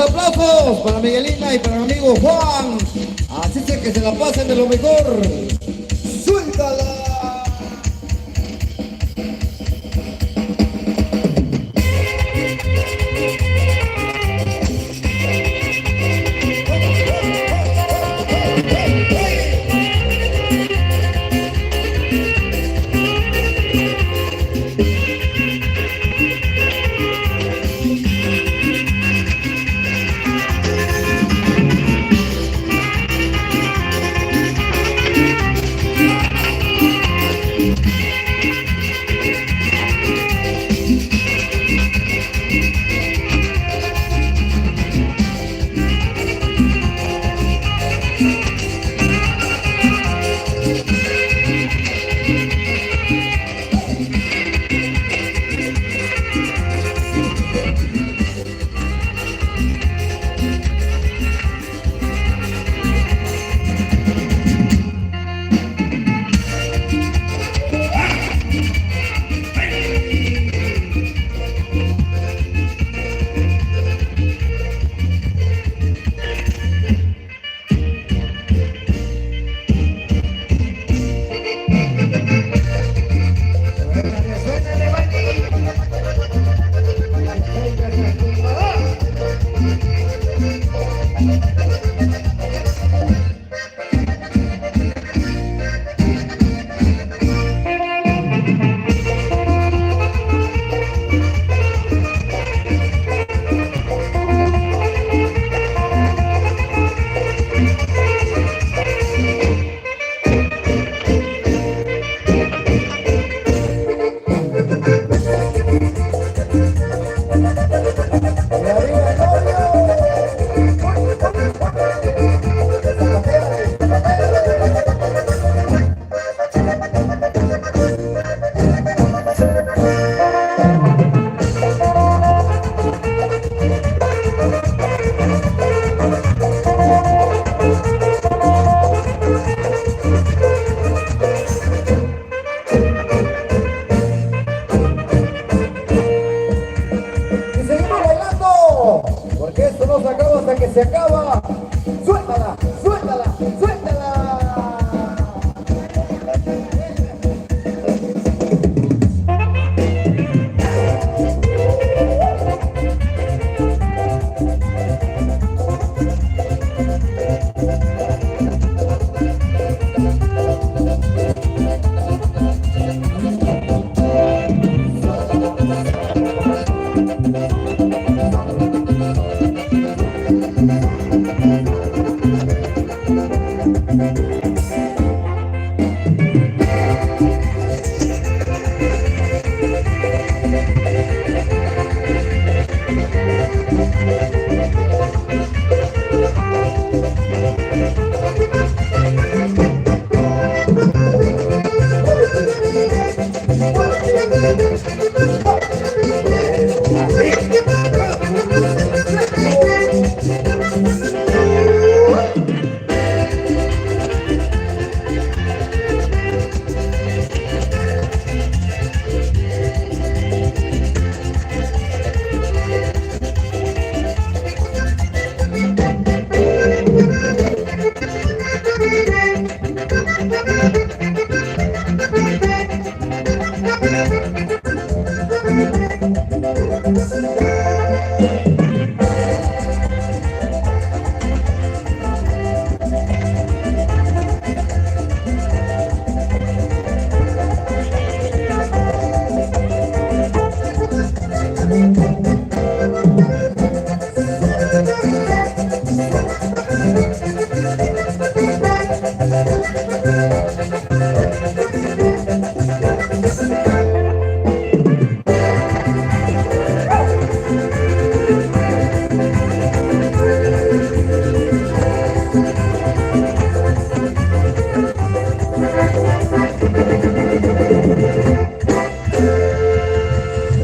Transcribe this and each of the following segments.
aplausos para Miguelina y para mi amigo Juan. Así es que se la pasen de lo mejor. ¡Suéltala! Porque esto no se acaba hasta que se acaba. Suéltala, suéltala, suéltala.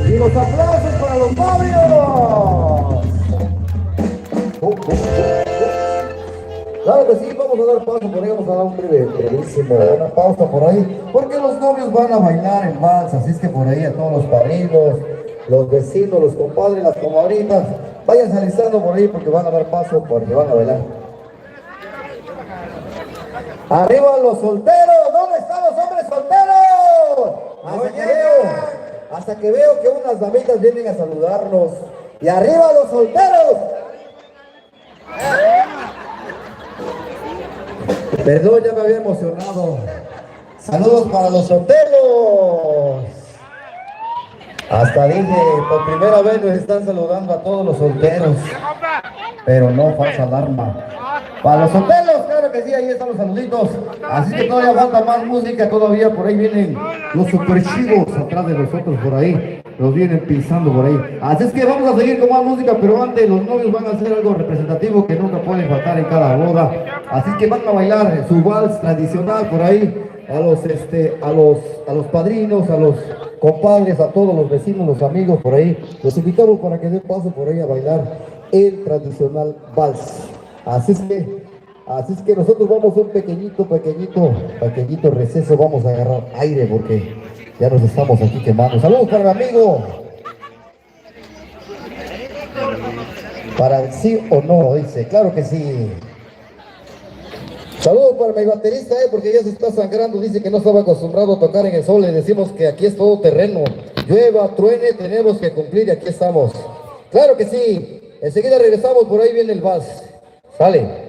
Y los aplausos para los Fabrios. Claro que sí, vamos a dar paso por ahí, vamos a dar un brevísimo, una pausa por ahí, porque los novios van a bailar en vals, así es que por ahí a todos los padrinos, los vecinos, los compadres, las comadritas, vayan alistando por ahí porque van a dar paso, porque van a bailar. Arriba los solteros, ¿dónde están los hombres solteros? Hasta que veo que unas damitas vienen a saludarnos. Y arriba los solteros. Perdón, ya me había emocionado. Saludos para los solteros. Hasta dije, por primera vez nos están saludando a todos los solteros. Pero no, falsa alarma. Para los solteros, claro que sí, ahí están los saluditos. Así que todavía falta más música, todavía por ahí vienen los super chivos atrás de nosotros por ahí. Nos vienen pisando por ahí. Así es que vamos a seguir con más música, pero antes los novios van a hacer algo representativo que nunca puede faltar en cada boda. Así que van a bailar su vals tradicional por ahí. A los padrinos, a los compadres, a todos los vecinos, los amigos por ahí. Los invitamos para que den paso por ahí a bailar el tradicional vals. Así es que nosotros vamos a un pequeñito receso, vamos a agarrar aire porque ya nos estamos aquí quemando. Saludos para el amigo. Para el sí o no, dice, claro que sí. Saludos para mi baterista, porque ya se está sangrando, dice que no estaba acostumbrado a tocar en el sol, le decimos que aquí es todo terreno, llueva, truene, tenemos que cumplir y aquí estamos. Claro que sí, enseguida regresamos, por ahí viene el vals. Sale.